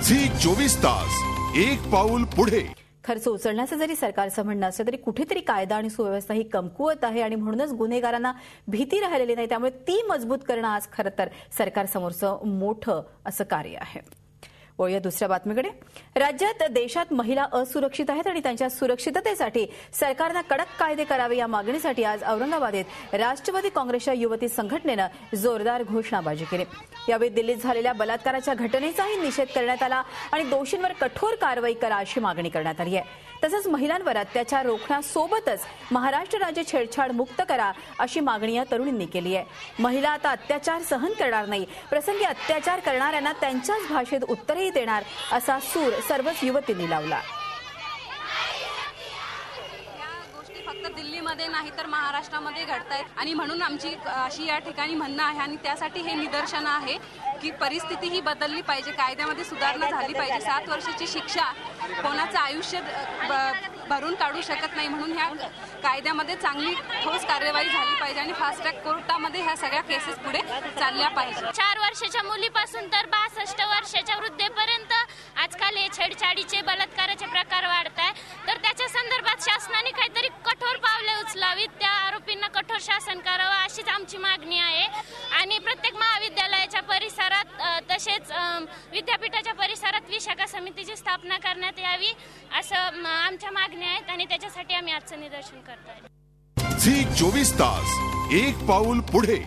Zee 24 तास एक पाऊल पुढे। खर्च उचलण्याचं जरी सरकारचं म्हणणं असलं तरी कुठेतरी कायदा आणि सुव्यवस्था ही कमकुवत आहे आणि म्हणूनच गुन्हेगारांना भीती राहिलेली नाही। त्यामुळे ती मजबूत करणं आज खरं तर सरकारसमोरचं मोठं असं कार्य आहे। वळूया दुसऱ्या बातमीकडे। राज्यात देशात महिला असुरक्षित आहेत आणि त्यांच्या सुरक्षिततेसाठी सरकारने कडक कायदे करावे या मागणीसाठी आज औरंगाबादेत राष्ट्रवादी काँग्रेसच्या युवती संघटनेनं जोरदार घोषणाबाजी केली। यावेळी दिल्लीत झालेल्या बलात्काराच्या घटनेचाही निषेध करण्यात आला आणि दोषींवर कठोर कारवाई करा अशी मागणी करण्यात आली आहे। तसंच महिलांवर अत्याचार रोखण्यासोबतच महाराष्ट्र राज्य छेडछाड मुक्त करा अशी मागणी या तरुणींनी केली आहे। महिला आता अत्याचार सहन करणार नाही, प्रसंगी अत्याचार करणाऱ्यांना त्यांच्याच भाषेत उत्तरही देणार असा सूर सर्वच युवतींनी लावला। फक्त दिल्लीमध्ये नाही तर महाराष्ट्रामध्ये घडतायत आणि म्हणून आमची अशी या ठिकाणी म्हणणं आहे आणि त्यासाठी हे निदर्शन आहे की परिस्थिती ही बदलली पाहिजे, कायद्यामध्ये सुधारणा झाली पाहिजे। 7 वर्षाची शिक्षा कोणाचं आयुष्य भरून काढू शकत नाही, म्हणून ह्या कायद्यामध्ये चांगली ठोस कार्यवाही झाली पाहिजे आणि फास्ट ट्रॅक कोर्टामध्ये ह्या सगळ्या केसेस पुढे चालल्या पाहिजे। 4 वर्षाच्या मुलीपासून तर 62 वर्षाच्या वृद्धेपर्यंत आजकाल हे छेडछाडीचे बलात्काराचे प्रकार वाढत आहे, तर त्याच्या संदर्भात शासनाने काहीतरी कठोर पावले उचलावीत, त्या आरोपींना कठोर शासन करावं अशीच आमची मागणी आहे। आणि प्रत्येक महाविद्यालयाच्या परिसरात तसेच विद्यापीठाच्या परिसरात विशाखा समितीची स्थापना करण्यात यावी असं आमच्या मागण्या आहेत आणि त्याच्यासाठी आम्ही आजचं निदर्शन करतोय। झी 24 तास एक पाऊल पुढे।